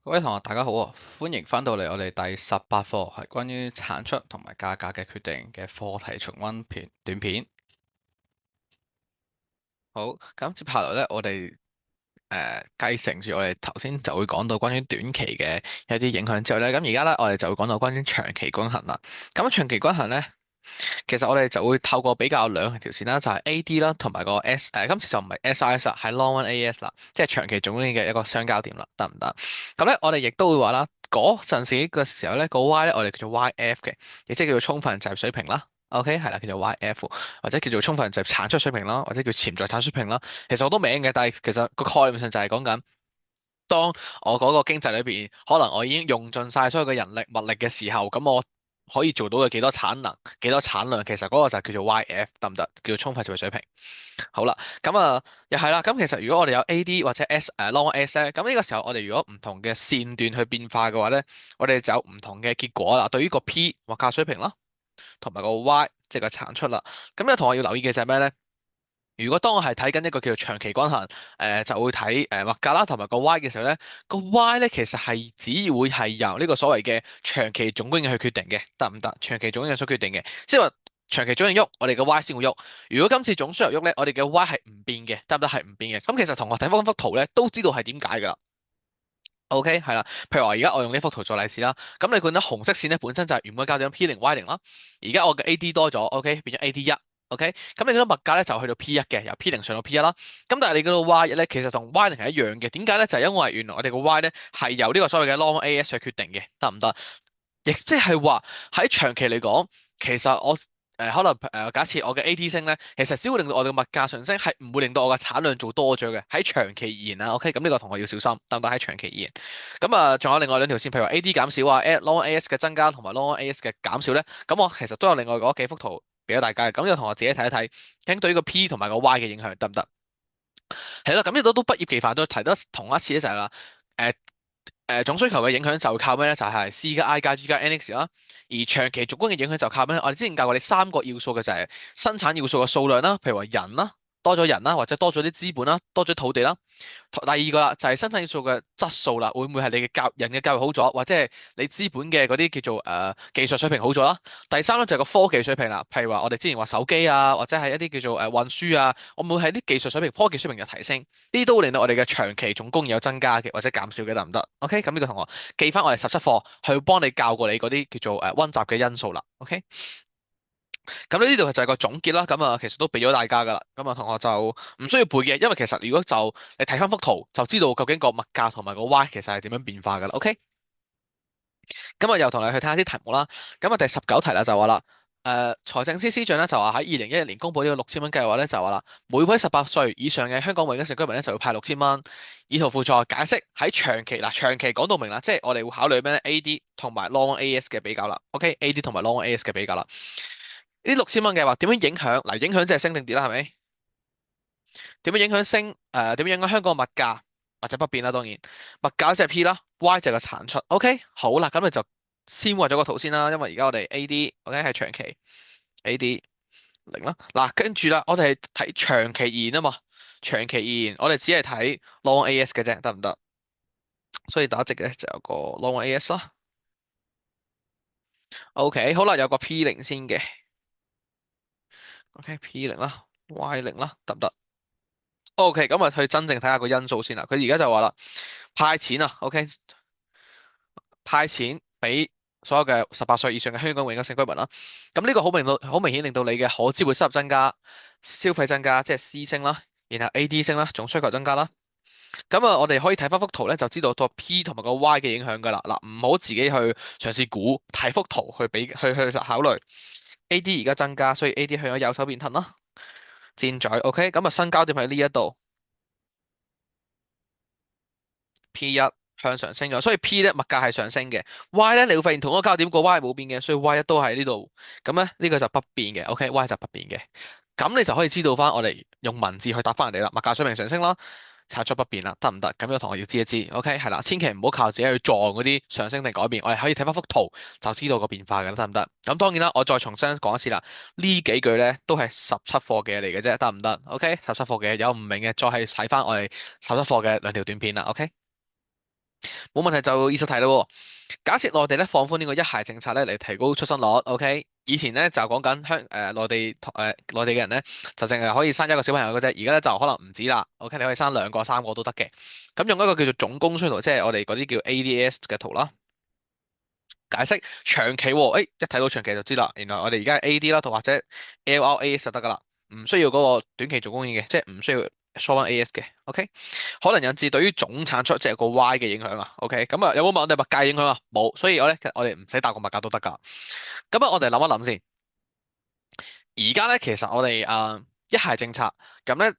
各位同學，大家好啊！歡迎翻到嚟我哋第18課，係關於產出同埋價格嘅決定嘅課題重溫片短片。好，咁接下來咧，我哋繼承住我哋頭先就會講到關於短期嘅一啲影響之後咧，咁而家咧我哋就會講到關於長期均衡啦。咁長期均衡咧，其實我哋就會透過比較兩條線啦，就係 AD 啦，同埋個 今次就唔係 SIS 啦，係 Long Run AS 啦，即係長期總經嘅一個相交點啦，得唔得？咁咧，我哋亦都會話啦，嗰陣時嘅時候咧，個 Y 咧，我哋叫做 YF 嘅，亦即係叫做充分就業水平啦。OK，係啦，叫做 YF，或者叫做充分就業產出水平啦，或者叫潛在產出水平啦。其實好多名嘅，但係其實個概念上就係講緊，當我嗰個經濟裏邊，可能我已經用盡晒所有嘅人力物力嘅時候，咁我可以做到嘅幾多產能、幾多產量，其實嗰個就叫做 YF，得唔得？叫做充分就業水平。好啦，咁又係啦，咁其實如果我哋有 AD 或者 Long S 咧，咁呢個時候我哋如果唔同嘅線段去變化嘅話咧，我哋就有唔同嘅結果啦。對於個 P 物價水平啦，同埋個 Y 即係個產出啦。咁有同學要留意嘅就係咩咧？如果當我係睇緊一個叫做長期均衡，就會睇物價啦同埋個 Y 嘅時候咧，個 Y 咧其實係只會係由呢個所謂嘅長期總供應去決定嘅，得唔得？長期總供應所決定嘅，即係話長期總應喐，我哋嘅 Y 先會喐。如果今次總需求喐咧，我哋嘅 Y 係唔變嘅，得唔得？係唔變嘅。咁其實同學睇翻幅圖咧，都知道係點解㗎啦。OK，係啦，譬如話而家我用呢幅圖做例子啦，咁你見到紅色線咧本身就係原本交點 P0 Y0啦，而家我嘅 AD 多咗，OK 變咗 AD1。OK，咁你見到物價咧就去到 P1嘅，由 P0上到 P1啦。咁但係你見到 Y1咧，其實同 Y0係一樣嘅。點解咧？就係因為原來我哋個 Y 咧係由呢個所謂嘅 Long AS 去決定嘅，得唔得？亦即係話喺長期嚟講，其實我可能假設我嘅 AD 升咧，其實只會令到我哋嘅物價上升，係唔會令到我嘅產量做多咗嘅。喺長期而言啊，OK，咁呢個同學要小心，得唔得？喺長期而言，咁仲有另外兩條線，譬如話 AD 減少啊，Long AS 嘅增加同埋 Long AS 嘅減少咧，咁我其實都有另外嗰幾幅圖俾咗大家嘅，咁呢個同學自己睇一睇，究竟對於個 P 同埋個 Y 嘅影響得唔得？係啦，咁呢度都不厭其煩都提得同一次咧，就係啦。誒總需求嘅影響就靠咩咧？就係 C 加 I 加 G 加 NX 啦。而長期總供嘅影響就靠咩？我哋之前教過你三個要素嘅就係生產要素嘅數量啦，譬如話人啦，多咗人啦，或者多咗啲資本啦，多咗土地啦。第二個啦就係生產要素嘅質素啦，會唔會係你嘅人嘅教育好咗，或者係你資本嘅嗰啲叫做技術水平好咗啦？第三咧就係個科技水平啦，譬如話我哋之前話手機啊，或者係一啲叫做運輸啊，我會喺啲技術水平、科技水平嘅提升，呢啲都會令到我哋嘅長期總供有增加嘅，或者減少嘅，得唔得？OK，咁呢個同學記翻我哋17課去幫你教過你嗰啲叫做溫習嘅因素啦。OK。咁呢度就係個總結啦，咁其實都俾咗大家噶啦，咁同學就唔需要背嘅，因為其實如果就你睇翻幅圖就知道究竟個物價同埋個 Y 其實係點樣變化噶啦，OK？咁又同你去睇下啲題目啦，咁第19題啦就話啦，財政司司長咧就話喺2011年公布呢個6000蚊計劃咧就話啦，每位18歲以上嘅香港永久性居民咧就會派6000蚊，以圖輔助解釋喺長期長期講到明啦，即係我哋會考慮咩咧？AD 同埋 Long AS 嘅比較啦，OK？AD 同埋 Long AS 嘅比較啦。呢6000蚊計劃點樣影響？嗱，影響即係升定跌啦，係咪？點樣影響升？點樣影響香港物價或者不變啦？當然，物價即係 P 啦，Y 就係個產出。OK，好啦，咁你就先畫咗個圖先啦，因為而家我哋 AD，OK 係長期 AD 零啦。嗱，跟住啦，我哋係睇長期而言啊嘛，長期而言我哋只係睇 Long AS 嘅啫，得唔得？所以打直嘅就有個 Long AS 啦。OK，好啦，有個 P0先嘅，OK，P0啦，Y0啦，得唔得？OK，咁去真正睇下個因素先啦。佢而家就話啦，派錢啊，OK，派錢俾所有嘅18歲以上嘅香港永久性居民啦。咁呢個好明顯令到你嘅可支配收入增加，消費增加，即係 C 升啦，然後 AD 升啦，總需求增加啦。咁我哋可以睇翻幅圖咧，就知道個 P 同埋個 Y 嘅影響噶啦。嗱，唔好自己去嘗試估，睇幅圖去考慮。AD 而家增加，所以 AD 向咗右手邊騰啦，箭嘴 OK。咁新交點喺呢一度。P1向上升咗，所以 P 咧物價係上升嘅。Y 咧你會發現同一個交點個 Y 係冇變嘅，所以 Y1都喺呢度。咁咧呢個就不變嘅，OK，Y 就不變嘅。咁你就可以知道翻我哋用文字去答翻人哋啦。物價水平上升啦，產出不變啦，得唔得？咁呢個同學要知一知，OK 係啦，千祈唔好靠自己去撞嗰啲上升定改變，我哋可以睇翻幅圖就知道個變化嘅啦，得唔得？咁當然啦，我再重新講一次啦，呢幾句咧都係17課嘅嚟嘅啫，得唔得？OK，17課嘅有唔明嘅再係睇翻我哋17課嘅兩條短片啦，OK。冇問題就二十題啦喎。假設內地咧放寬呢個一孩政策咧嚟提高出生率，OK？以前咧就講緊內地嘅人咧就淨係可以生一個小朋友嘅啫，而家咧就可能唔止啦，OK？你可以生兩個、三個都得嘅。咁用一個叫做總供需圖，即係我哋嗰啲叫 ADS 嘅圖啦。解釋長期喎，一睇到長期就知啦。原來我哋而家係 AD 啦，同或者 LRAS 就得噶啦，唔需要嗰個短期做供應嘅，即係唔需要 short run AS 嘅。OK，可能引致對於總產出即係個 Y 嘅影響啊。OK，咁啊有冇問我哋物價影響啊？冇，所以我哋唔使答個物價都得噶。咁啊，我哋諗一諗先。而家咧其實我哋一孩政策咁咧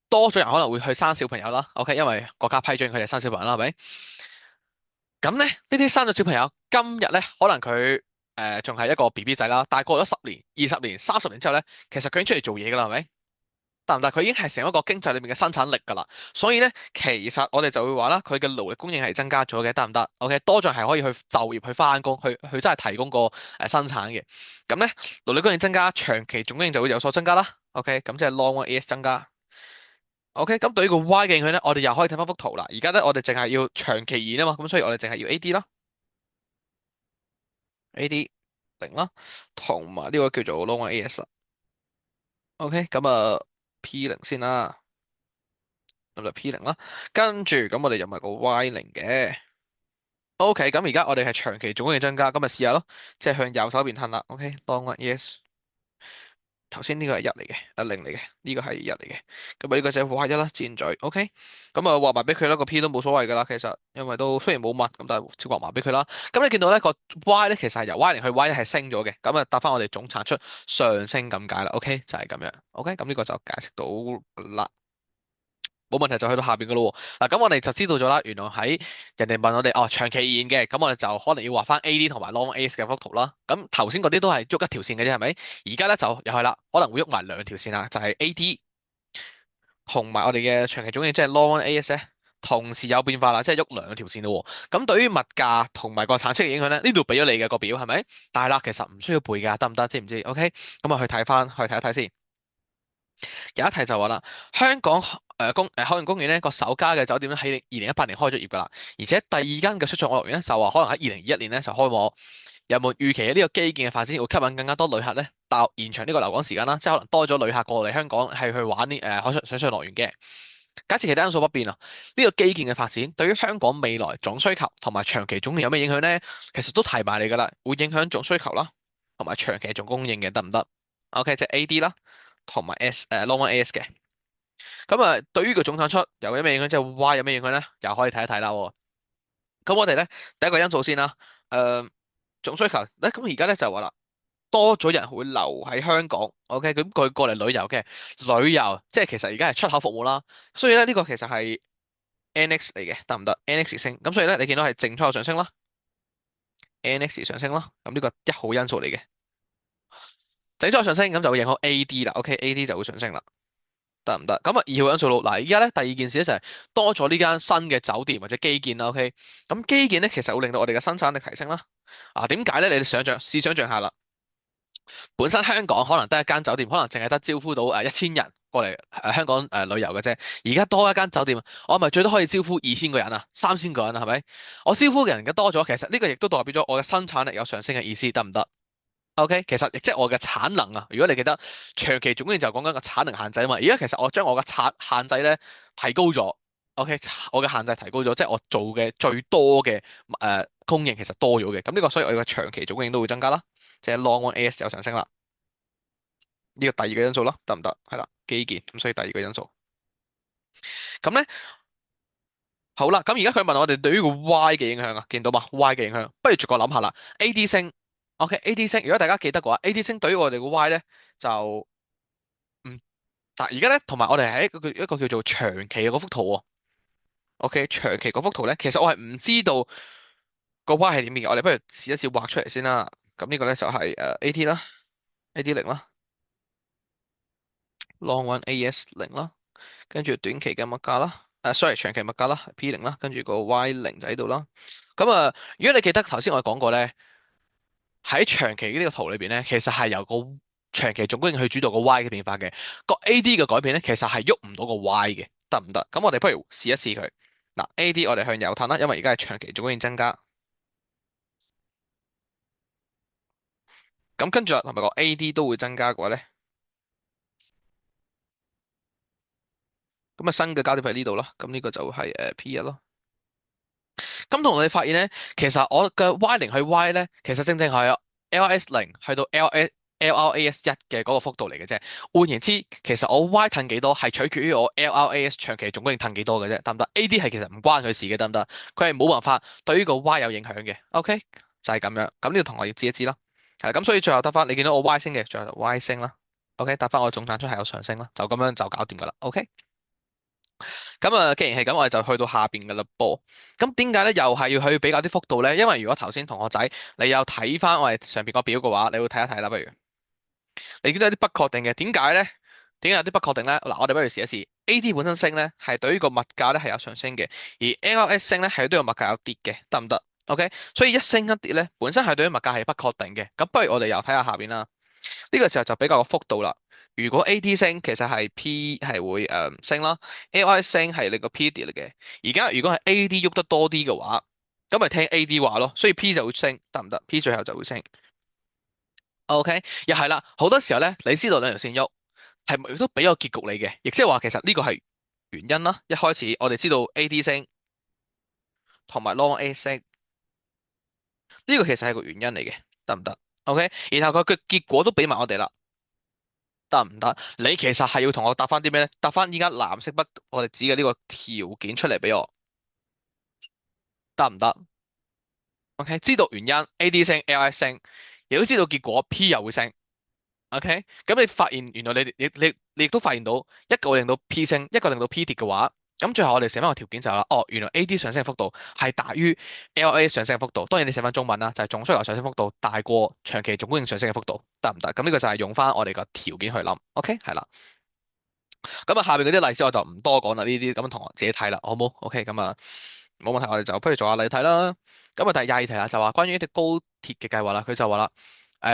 多咗人可能會去生小朋友啦。OK，因為國家批准佢哋生小朋友啦，係咪？咁咧，呢啲生咗小朋友，今日咧可能佢仲係一個 BB 仔啦，但係過咗10年、20年、30年之後咧，其實佢已經出嚟做嘢噶啦，係咪？得唔得？佢已經係成一個經濟裏面嘅生產力噶啦，所以咧，其實我哋就會話啦，佢嘅勞力供應係增加咗嘅，得唔得？OK，多咗係可以去就業去翻工，去真係提供個生產嘅。咁咧，勞力供應增加，長期總供應就會有所增加啦。OK，咁即係 long run AS 增加。OK，咁對於個 Y 嘅影響咧，我哋又可以睇翻幅圖啦。而家咧，我哋淨係要長期延啊嘛，咁所以我哋淨係要 AD 啦。AD 零啦，同埋呢個叫做 long AS 啦。OK，咁啊 P 零先啦，咁就 P 零啦。跟住咁我哋入埋個 Y 零嘅。OK，咁而家我哋係長期總供應增加，咁咪試下咯，即係向右手邊褪啦。OK，long AS。頭先呢個係一嚟嘅，零嚟嘅，呢個係一嚟嘅。咁啊呢個就畫一啦，箭嘴。OK，咁啊畫埋俾佢啦，個 P 都冇所謂噶啦，其實因為都雖然冇乜，咁但係照畫埋俾佢啦。咁你見到咧個 Y 咧其實係由 Y 零去 Y 一係升咗嘅，咁啊答翻我哋總產出上升咁解啦。OK，就係咁樣。OK，咁呢個就解釋到啦。冇問題就去到下邊噶咯喎。嗱，咁我哋就知道咗啦。原來喺人哋問我哋哦長期現嘅，咁我哋就可能要畫翻 AD 同埋 long AS 嘅幅圖啦。咁頭先嗰啲都係喐一條線嘅啫，係咪？而家咧就又係啦，可能會喐埋兩條線啦，就係 AD 同埋我哋嘅長期總結即係 long AS 咧，同時有變化啦，即係喐兩條線咯喎。咁對於物價同埋個產出嘅影響咧，呢度俾咗你嘅個表係咪？但係啦，其實唔需要背㗎，得唔得？知唔知？OK，咁啊去睇翻，去睇一睇先。有一題就話啦，香港海洋公園咧個首家嘅酒店咧喺2018年開咗業㗎啦，而且第二間嘅水上樂園咧就話可能喺2021年咧就開幕。有冇預期呢個基建嘅發展會吸引更加多旅客咧？延長呢個留港時間啦，即係可能多咗旅客過嚟香港係去玩呢水上樂園嘅。假設其他因素不變啊，呢個基建嘅發展對於香港未來總需求同埋長期總供應有咩影響咧？其實都提埋你㗎啦，會影響總需求啦，同埋長期總供應嘅得唔得？OK，即係 AD 啦，同埋 long AS 嘅。咁啊，對於個總產出有咩影響？即係 Y 有咩影響咧？又可以睇一睇啦。咁我哋咧第一個因素先啦，總需求咧，咁而家咧就話啦，多咗人會留喺香港，OK，咁佢過嚟旅遊嘅旅遊，即係其實而家係出口服務啦，所以咧呢個其實係 NX 嚟嘅，得唔得？NX 升，咁所以咧你見到係淨出口上升啦，NX 上升啦，咁呢個一號因素嚟嘅，淨出口上升咁就會影響 AD 啦，OK，AD 就會上升啦。得唔得？咁啊，二號因素咯。嗱，而家咧第二件事咧就係多咗呢間新嘅酒店或者基建啦。OK，咁基建咧其實會令到我哋嘅生產力提升啦。點解咧？你哋試想像下啦。本身香港可能得一間酒店，可能淨係得招呼到1000人過嚟香港旅遊嘅啫。而家多一間酒店，我咪最多可以招呼2000個人啊，3000個人啊，係咪？我招呼嘅人嘅多咗，其實呢個亦都代表咗我嘅生產力有上升嘅意思，得唔得？OK，其實亦即係我嘅產能啊。如果你記得長期總結就講緊個產能限制啊嘛。而家其實我將我嘅產限制咧提高咗。OK，我嘅限制提高咗，即係我做嘅最多嘅供應其實多咗嘅。咁呢個所以我嘅長期總供應都會增加啦，即係 long run AS 有上升啦。呢個第二個因素啦，得唔得？係啦，基建咁，所以第二個因素。咁咧好啦，咁而家佢問我哋對於個 Y 嘅影響啊，見到嘛？Y 嘅影響，不如逐個諗下啦。AD 升，OK，AD 升。如果大家記得嘅話，AD 升對於我哋個 Y 咧就但而家咧，同埋我哋係一個叫做長期嘅嗰幅圖喎。OK，長期嗰幅圖咧，其實我係唔知道個 Y 係點嘅。我哋不如試一試畫出嚟先啦。咁呢個咧就係AT 啦，AD 零啦，long run AS 零啦，跟住短期嘅物價啦，sorry 長期物價啦，P 零啦，跟住個 Y 零就喺度啦。咁啊，如果你記得頭先我哋講過咧，喺長期呢個圖裏邊咧，其實係由個長期總供應去主導個 Y 嘅變化嘅。個 AD 嘅改變咧，其實係喐唔到個 Y 嘅，得唔得？咁我哋不如試一試佢。嗱，AD 我哋向右褪啦，因為而家係長期總供應增加。咁跟住啊，同埋個 AD 都會增加嘅話咧，咁啊新嘅交點喺呢度啦。咁呢個就係P1咯。咁同我哋發現咧，其實我嘅 Y 零去 Y 咧，其實正正係 LRS 零去到 LRAS 一嘅嗰個幅度嚟嘅啫。換言之，其實我 Y 褪幾多係取決於我 LRAS 長期總供應褪幾多嘅啫，得唔得？AD 係其實唔關佢事嘅，得唔得？佢係冇辦法對於個 Y 有影響嘅。OK，就係咁樣。咁呢個同學要知一知啦。係咁，所以最後得翻你見到我 Y 升嘅，最後就 Y 升啦。OK，答翻我總產出係有上升啦，就咁樣就搞掂噶啦。OK。咁啊，既然係咁，我哋就去到下邊嘅啦噃。咁點解咧？又係要去比較啲幅度咧？因為如果頭先同學仔你有睇翻我哋上邊個表嘅話，你會睇一睇啦。不如你見到有啲不確定嘅，點解咧？點解有啲不確定咧？嗱，我哋不如試一試。AD 本身升咧，係對於個物價咧係有上升嘅，而 LS 升咧係對個物價有跌嘅，得唔得？OK，所以一升一跌咧，本身係對於物價係不確定嘅。咁不如我哋又睇下下邊啦。呢個時候就比較個幅度啦。如果 AD 升，其實係 P 係會升啦，LI 升係你個 P 跌嚟嘅。而家如果係 AD 喐得多啲嘅話，咁咪聽 AD 話咯，所以 P 就會升，得唔得？P 最後就會升。OK，又係啦，好多時候咧，你知道兩條線喐，係咪亦都俾個結局你嘅？亦即係話其實呢個係原因啦。一開始我哋知道 AD 升同埋 Long A 升，呢個其實係個原因嚟嘅，得唔得？OK，然後佢嘅結果都俾埋我哋啦。得唔得？你其實係要同我答翻啲咩咧？答翻依家藍色筆我哋指嘅呢個條件出嚟俾我，得唔得？OK，知道原因 AD 升，LS 升，亦都知道結果 P 又會升。OK，咁你發現原來你亦都發現到一個令到 P 升，一個令到 P 跌嘅話，咁最後我哋寫翻個條件就係啦，哦，原來 AD 上升嘅幅度係大於 LA 上升嘅幅度。當然你寫翻中文啦，就係總需求上升幅度大過長期總供應上升嘅幅度，得唔得？咁呢個就係用翻我哋個條件去諗。OK，係啦。咁啊，下邊嗰啲例子我就唔多講啦，呢啲咁同學自己睇啦，好冇？OK，咁啊，冇問題，我哋就不如做下例題啦。咁啊，第廿二題啦，就話關於一啲高鐵嘅計劃啦，佢就話啦，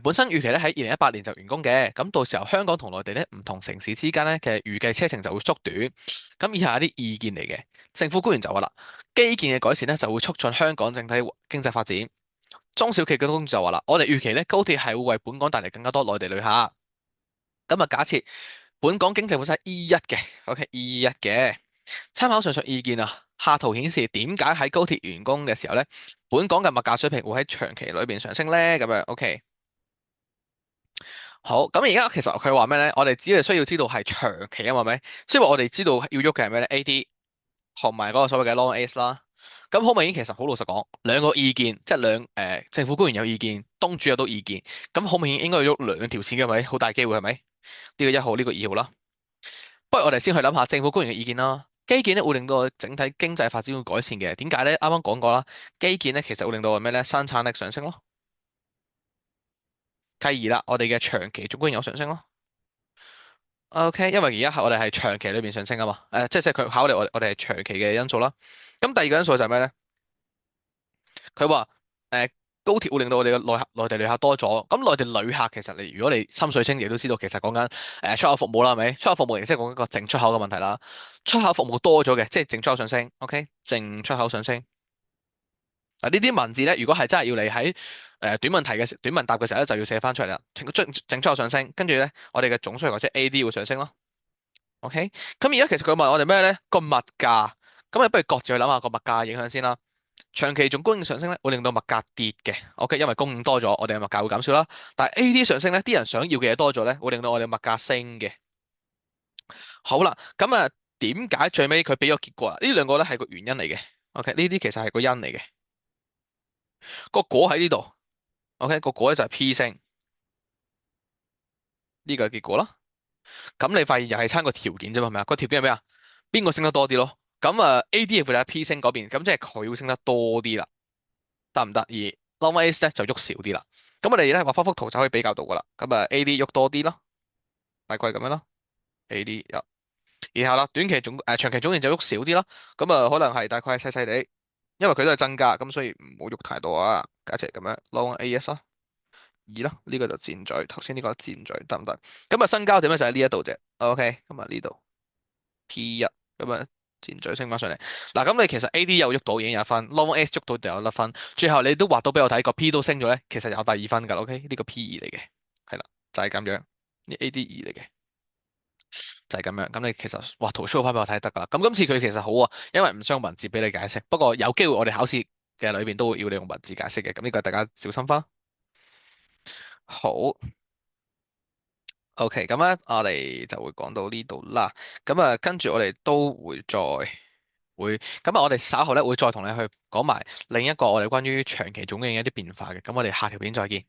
本身預期咧喺2018年就完工嘅，咁到時候香港同內地咧唔同城市之間咧嘅預計車程就會縮短。咁以下有啲意見嚟嘅，政府官員就話啦，基建嘅改善咧就會促進香港整體經濟發展。中小企嘅公就話啦，我哋預期咧高鐵係會為本港帶嚟更加多內地旅客。咁啊，假設本港經濟本身係 E1嘅，OK E1嘅，參考上述意見啊，下圖顯示點解喺高鐵完工嘅時候咧，本港嘅物價水平會喺長期裏邊上升咧？咁樣 OK，好，咁而家其實佢話咩咧？我哋只係需要知道係長期啊嘛，係咪？所以話我哋知道要喐嘅係咩咧？AD 同埋嗰個所謂嘅 Long AS 啦。咁好明顯，其實好老實講，兩個意見，即係政府官員有意見，東主有都意見，咁好明顯應該要喐兩條線嘅，係咪？好大機會係咪？呢個一號，呢個二號啦。不如我哋先去諗下政府官員嘅意見啦。基建咧會令到整體經濟發展會改善嘅。點解咧？啱啱講過啦，基建咧其實會令到咩咧？生產力上升咯。繼而啦，我哋嘅長期總供應有上升咯。OK，因為而家係我哋係長期裏邊上升啊嘛。即係佢考慮我哋係長期嘅因素啦。咁第二個因素就係咩咧？佢話誒高鐵會令到我哋嘅內地旅客多咗。咁內地旅客其實如果你心水清，亦都知道其實講緊出口服務啦，係咪？出口服務亦即係講一個淨出口嘅問題啦。出口服務多咗嘅，即係淨出口上升。OK，淨出口上升。嗱呢啲文字咧，如果係真係要你喺短問答嘅時候咧，就要寫翻出嚟啦。淨出口上升，跟住咧我哋嘅總需求即係 AD 會上升咯。OK，咁而家其實佢問我哋咩咧？個物價，咁你不如各自去諗下個物價影響先啦。長期總供應上升咧，會令到物價跌嘅。OK，因為供應多咗，我哋嘅物價會減少啦。但係 AD 上升咧，啲人想要嘅嘢多咗咧，會令到我哋物價升嘅。好啦，咁啊，點解最尾佢俾咗結果啊？呢兩個咧係個原因嚟嘅。OK，呢啲其實係個因嚟嘅。個果喺呢度。OK，個果咧就係 P 升，呢個係結果啦。咁你發現又係差個條件啫嘛，係咪啊？個條件係咩啊？邊個升得多啲咯？咁啊，AD 係負責喺 P 升嗰邊，咁即係佢會升得多啲啦，得唔得？而 Long A 咧就喐少啲啦。咁我哋咧畫翻幅圖就可以比較到噶啦。咁啊，AD 喐多啲咯，大概係咁樣咯。AD 入，然後啦，長期總型就喐少啲咯。咁啊，可能係大概係細細地，因為佢都係增加，咁所以唔好喐太多啊。假設咁樣 Long AS 啦，二啦，呢個就箭嘴，頭先呢個箭嘴得唔得？咁啊，新交點咧就喺呢一度啫。OK，咁啊呢度 P 一咁啊。箭嘴升翻上嚟。嗱，咁你其實 AD 有喐到已經有一分，Long S 喐到就有得分，最後你都畫到俾我睇個 P 都升咗咧，其實有第二分㗎。OK，呢個 P 二嚟嘅，係啦，就係咁樣，呢 AD 二嚟嘅。就係咁樣，咁你其實畫圖 show 翻俾我睇得㗎啦。咁今次佢其實好啊，因為唔需要文字俾你解釋。不過有機會我哋考試嘅裏邊都會要你用文字解釋嘅，咁呢個大家小心翻。好，OK，咁咧我哋就會講到呢度啦。咁啊，跟住我哋都會，咁啊，我哋稍後咧會再同你去講埋另一個我哋關於長期總結嘅一啲變化嘅。咁我哋下條片再見。